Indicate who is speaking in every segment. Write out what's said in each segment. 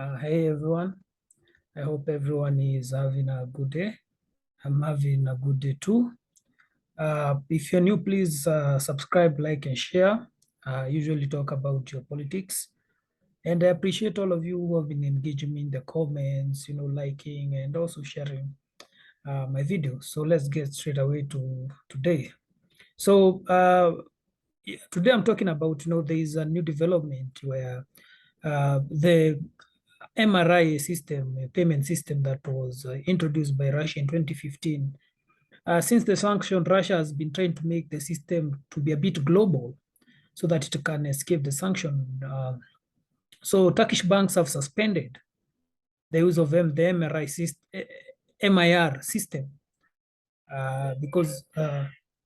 Speaker 1: Hey everyone, I hope everyone is having a good day. I'm having a good day too. If you're new, please subscribe, like, and share. I usually talk about geopolitics. And I appreciate all of you who have been engaging me in the comments, liking and also sharing my video. So let's get straight away to today. So today I'm talking about, there is a new development where the MRI system, a payment system that was introduced by Russia in 2015. Since the sanction, Russia has been trying to make the system to be a bit global so that it can escape the sanction. So Turkish banks have suspended the use of the MIR system because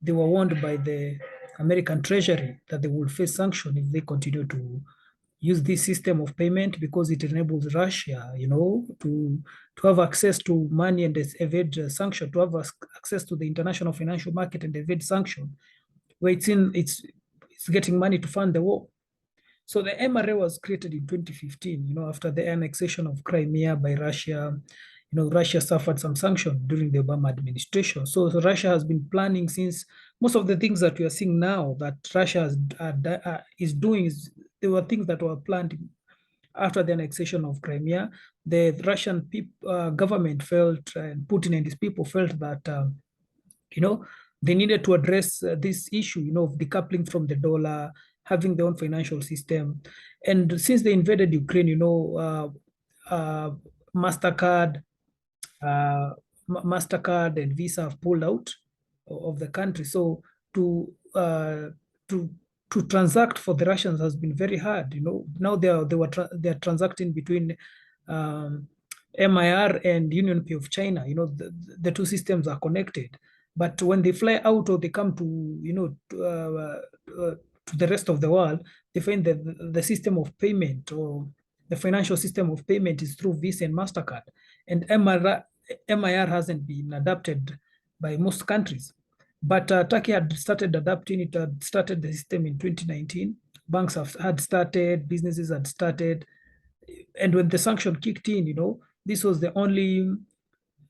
Speaker 1: they were warned by the American Treasury that they will face sanction if they continue to use this system of payment, because it enables Russia, to have access to money and evade sanction, to have access to the international financial market and evade sanction, where it's getting money to fund the war. So the MRA was created in 2015, after the annexation of Crimea by Russia. Russia suffered some sanction during the Obama administration. So Russia has been planning since most of the things that we are seeing now that Russia is doing there were things that were planned after the annexation of Crimea. The Russian government felt, and Putin and his people felt that, they needed to address this issue, of decoupling from the dollar, having their own financial system. And since they invaded Ukraine, MasterCard, MasterCard and Visa have pulled out of the country. So to uh, to to transact for the Russians has been very hard. Now they're transacting between MIR and Union Pay of China. The two systems are connected, but when they fly out or they come to to the rest of the world, they find that the system of payment or the financial system of payment is through Visa and MasterCard, and MIR hasn't been adapted by most countries. But Turkey had started adapting it, had started the system in 2019. Banks had started, businesses had started. And when the sanction kicked in, this was the only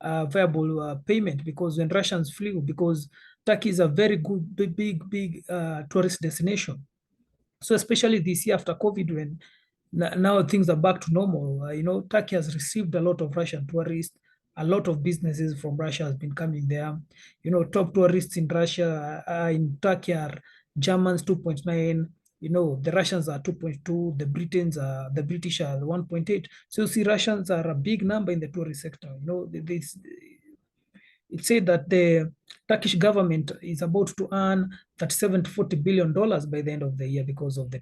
Speaker 1: viable payment, because when Russians flew, because Turkey is a very good, big tourist destination. So especially this year after COVID, when now things are back to normal, Turkey has received a lot of Russian tourists. A lot of businesses from Russia has been coming there. Top tourists in Russia, in Turkey are Germans 2.9. The Russians are 2.2. The British are 1.8. So you see, Russians are a big number in the tourist sector. It said that the Turkish government is about to earn $37 to $40 billion by the end of the year because of the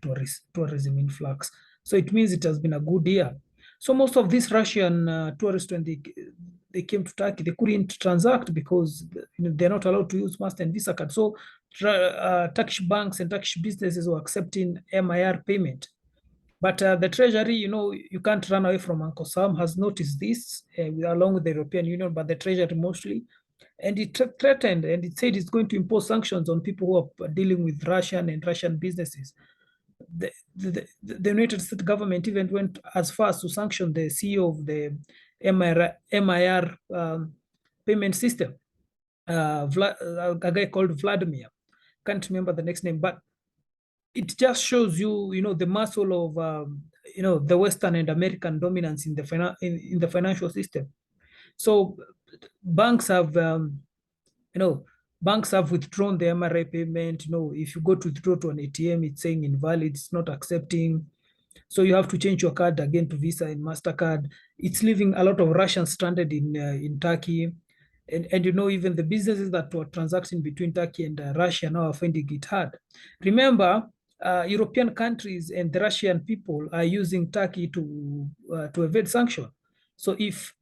Speaker 1: tourism influx. So it means it has been a good year. So most of these Russian tourists, when they came to Turkey, they couldn't transact because they're not allowed to use Master and Visa card. So Turkish banks and Turkish businesses were accepting MIR payment. But the Treasury, you can't run away from Uncle Sam, has noticed this along with the European Union, but the Treasury mostly. And it threatened, and it said it's going to impose sanctions on people who are dealing with Russian businesses. The United States government even went as far as to sanction the CEO of the MIR payment system, a guy called Vladimir. Can't remember the next name, but it just shows you, the muscle of, the Western and American dominance in the financial system. So banks have, banks have withdrawn the MRA payment. If you go to withdraw to an ATM, it's saying invalid, it's not accepting. So you have to change your card again to Visa and MasterCard. It's leaving a lot of Russians stranded in Turkey. And even the businesses that were transacting between Turkey and Russia now are finding it hard. Remember, European countries and the Russian people are using Turkey to evade sanction. So if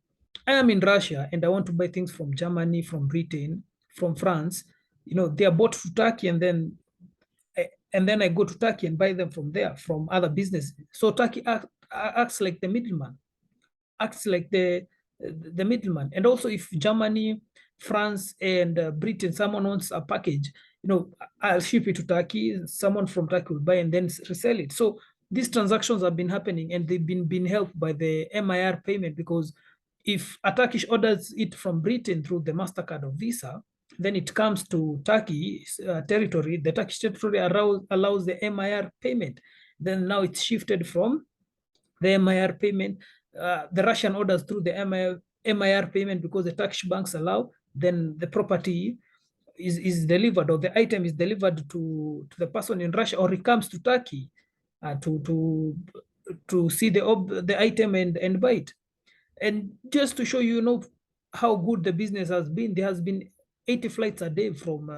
Speaker 1: I am in Russia and I want to buy things from Germany, from Britain, from France, they are bought to Turkey, and then I go to Turkey and buy them from there, from other businesses. So Turkey acts like the middleman, acts like the middleman. And also, if Germany, France, and Britain, someone wants a package, I'll ship it to Turkey. Someone from Turkey will buy and then resell it. So these transactions have been happening, and they've been helped by the MIR payment, because if a Turkish orders it from Britain through the MasterCard or Visa, then it comes to Turkey territory. The Turkish territory allows the MIR payment. Then now it's shifted from the MIR payment, the Russian orders through the MIR payment, because the Turkish banks allow, then the property is delivered, or the item is delivered to the person in Russia, or it comes to Turkey to see the item and buy it. And just to show you, how good the business has been, there has been 80 flights a day from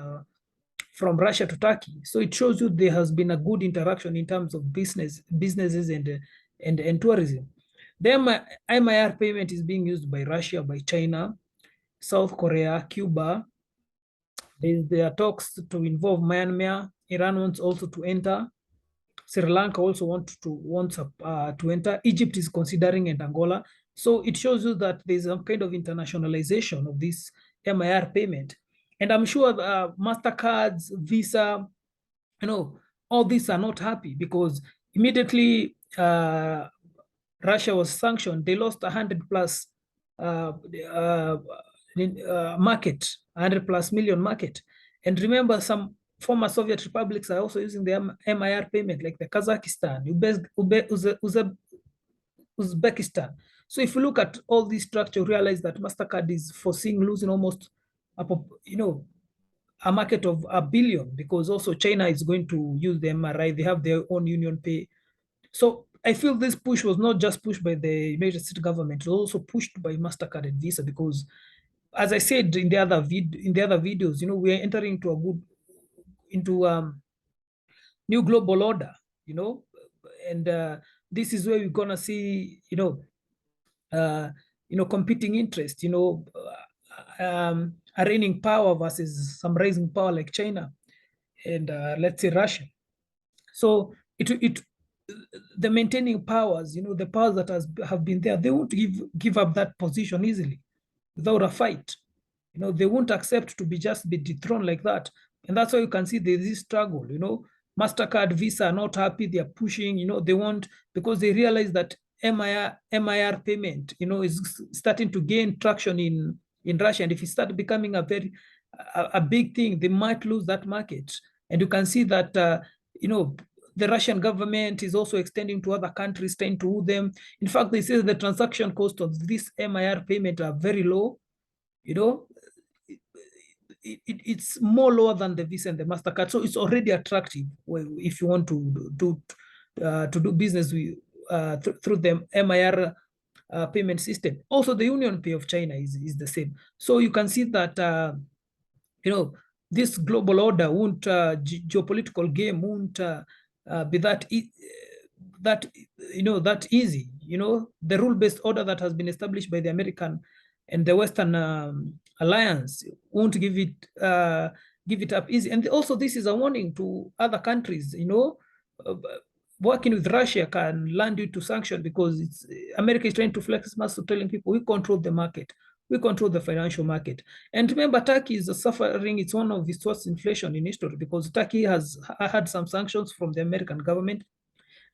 Speaker 1: Russia to Turkey. So it shows you there has been a good interaction in terms of businesses and tourism. The MIR payment is being used by Russia, by China, South Korea, Cuba. There are talks to involve Myanmar. Iran wants also to enter. Sri Lanka also wants to enter. Egypt is considering, and Angola. So it shows you that there's some kind of internationalization of this MIR payment. And I'm sure MasterCards, Visa, all these are not happy, because immediately Russia was sanctioned, they lost 100 plus market, 100 plus million market. And remember, some former Soviet republics are also using the MIR payment, like the Kazakhstan, Uzbekistan. So if you look at all these structure, you realize that MasterCard is foreseeing losing almost, a market of $1 billion, because also China is going to use the MRI. They have their own Union Pay. So I feel this push was not just pushed by the United States government, it was also pushed by MasterCard and Visa, because as I said in the other videos, we are entering into new global order, and this is where we're gonna see, competing interest, a reigning power versus some rising power like China and let's say Russia. So the maintaining powers, the powers that have been there, they won't give up that position easily without a fight. They won't accept to be dethroned like that. And that's why you can see there's this struggle, MasterCard, Visa are not happy. They are pushing, they want, because they realize that MIR payment, is starting to gain traction in Russia. And if it starts becoming a big thing, they might lose that market. And you can see that, the Russian government is also extending to other countries, trying to woo them. In fact, they say the transaction cost of this MIR payment are very low. It's more lower than the Visa and the MasterCard. So it's already attractive if you want to do business through the MIR payment system. Also, the Union Pay of China is the same. So you can see that, this global order won't, geopolitical game won't be that easy. The rule-based order that has been established by the American and the Western alliance won't give it up easy. And also, this is a warning to other countries. Working with Russia can land you to sanction, because America is trying to flex muscle, telling people we control the market, we control the financial market. And remember, Turkey is suffering. It's one of its worst inflation in history, because Turkey has had some sanctions from the American government.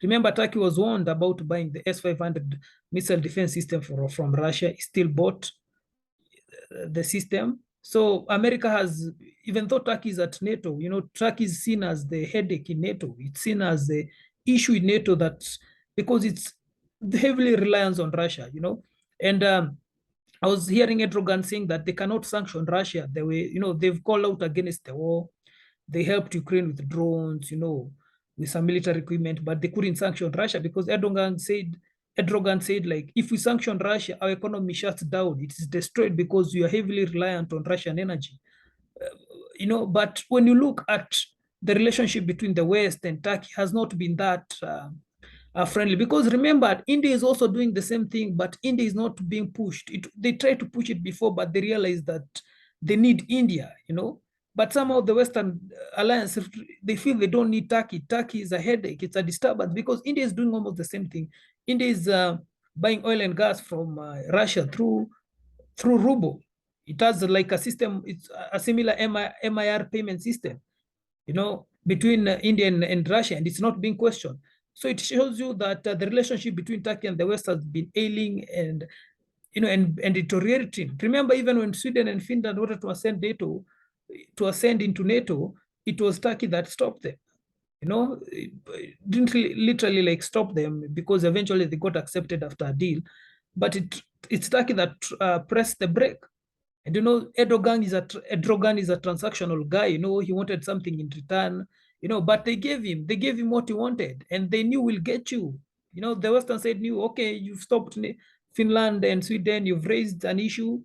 Speaker 1: Remember, Turkey was warned about buying the S-500 missile defense system from Russia. It still bought the system. So America has, even though Turkey is at NATO, Turkey is seen as the headache in NATO. It's seen as the issue in NATO, because it's heavily reliant on Russia, And I was hearing Erdogan saying that they cannot sanction Russia. They've called out against the war. They helped Ukraine with drones, with some military equipment, but they couldn't sanction Russia, because Erdogan said, like, if we sanction Russia, our economy shuts down. It is destroyed, because we are heavily reliant on Russian energy. But when you look at the relationship between the West and Turkey, has not been that friendly, because remember, India is also doing the same thing, but India is not being pushed. They tried to push it before, but they realized that they need India, But somehow the Western alliance, they feel they don't need Turkey. Turkey is a headache. It's a disturbance, because India is doing almost the same thing. India is buying oil and gas from Russia through ruble. It has like a system. It's a similar MIR payment system, between India and Russia, and it's not being questioned. So it shows you that the relationship between Turkey and the West has been ailing and, you know, and deteriorating. Remember, even when Sweden and Finland wanted to ascend into NATO, it was Turkey that stopped them. You know, it didn't literally like stop them, because eventually they got accepted after a deal, but it's Turkey that pressed the brake. And you know, Erdogan is a transactional guy. You know, he wanted something in return. You know, but they gave him what he wanted, and they knew, we'll get you. You know, the Western side knew, okay, you've stopped Finland and Sweden, you've raised an issue,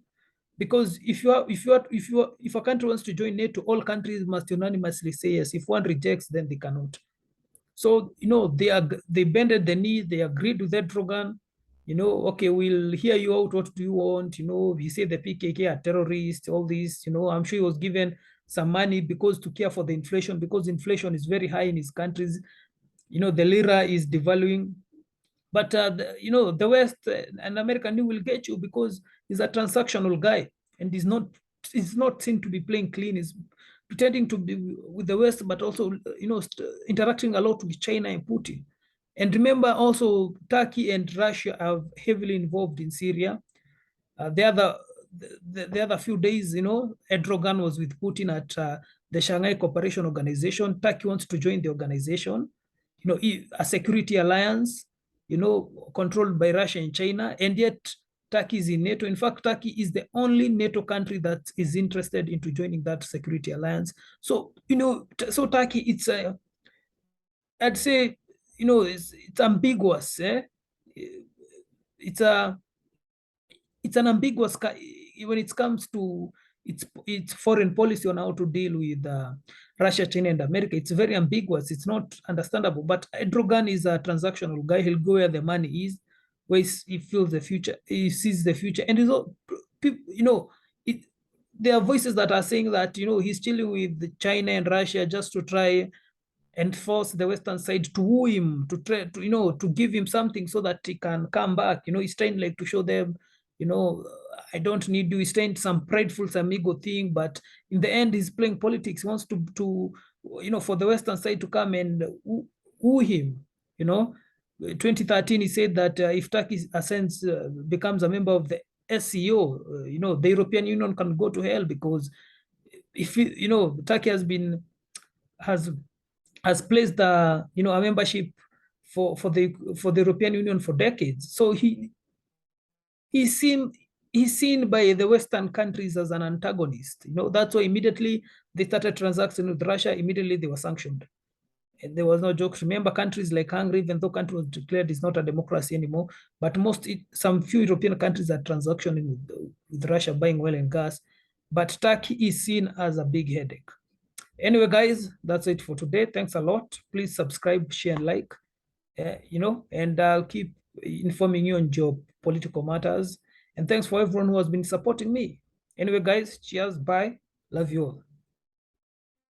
Speaker 1: because if a country wants to join NATO, all countries must unanimously say yes. If one rejects, then they cannot. So, you know, they bended the knee, they agreed with Erdogan, you know, okay, we'll hear you out, what do you want? You know, we say the PKK are terrorists, all this, you know, I'm sure he was given some money because to care for the inflation, because inflation is very high in his countries. You know, the lira is devaluing. But you know, the West and America knew, will get you, because he's a transactional guy, and he's not seen to be playing clean. He's pretending to be with the West, but also, you know, interacting a lot with China and Putin. And remember, also Turkey and Russia are heavily involved in Syria. The other few days, you know, Erdogan was with Putin at the Shanghai Cooperation Organization. Turkey wants to join the organization, you know, a security alliance, you know, controlled by Russia and China, and yet Turkey is in NATO. In fact, Turkey is the only NATO country that is interested into joining that security alliance. So, you know, so Turkey, I'd say, you know, it's ambiguous. It's a it's an ambiguous when it comes to its foreign policy on how to deal with Russia, China, and America. It's very ambiguous. It's not understandable. But Erdogan is a transactional guy. He'll go where the money is, where he feels the future. He sees the future, and you know, it, there are voices that are saying that, you know, he's chilling with China and Russia just to try and force the Western side to woo him, to try to, you know, to give him something so that he can come back. You know, he's trying like to show them, you know, I don't need you. He's trying some prideful, some ego thing, but in the end, he's playing politics. He wants to you know, for the Western side to come and woo him. You know, 2013, he said that if Turkey becomes a member of the SCO, you know, the European Union can go to hell, because if you know, Turkey has has placed the, you know, a membership for the European Union for decades. So he's seen he's seen by the Western countries as an antagonist. You know, that's why immediately they started transacting with Russia. Immediately they were sanctioned. And there was no joke. Remember, countries like Hungary, even though country was declared is not a democracy anymore, but some few European countries are transactioning with Russia, buying oil and gas. But Turkey is seen as a big headache. Anyway, guys, that's it for today. Thanks a lot. Please subscribe, share, and like. You know, and I'll keep informing you on geopolitical matters. And thanks for everyone who has been supporting me. Anyway, guys, cheers. Bye. Love you all.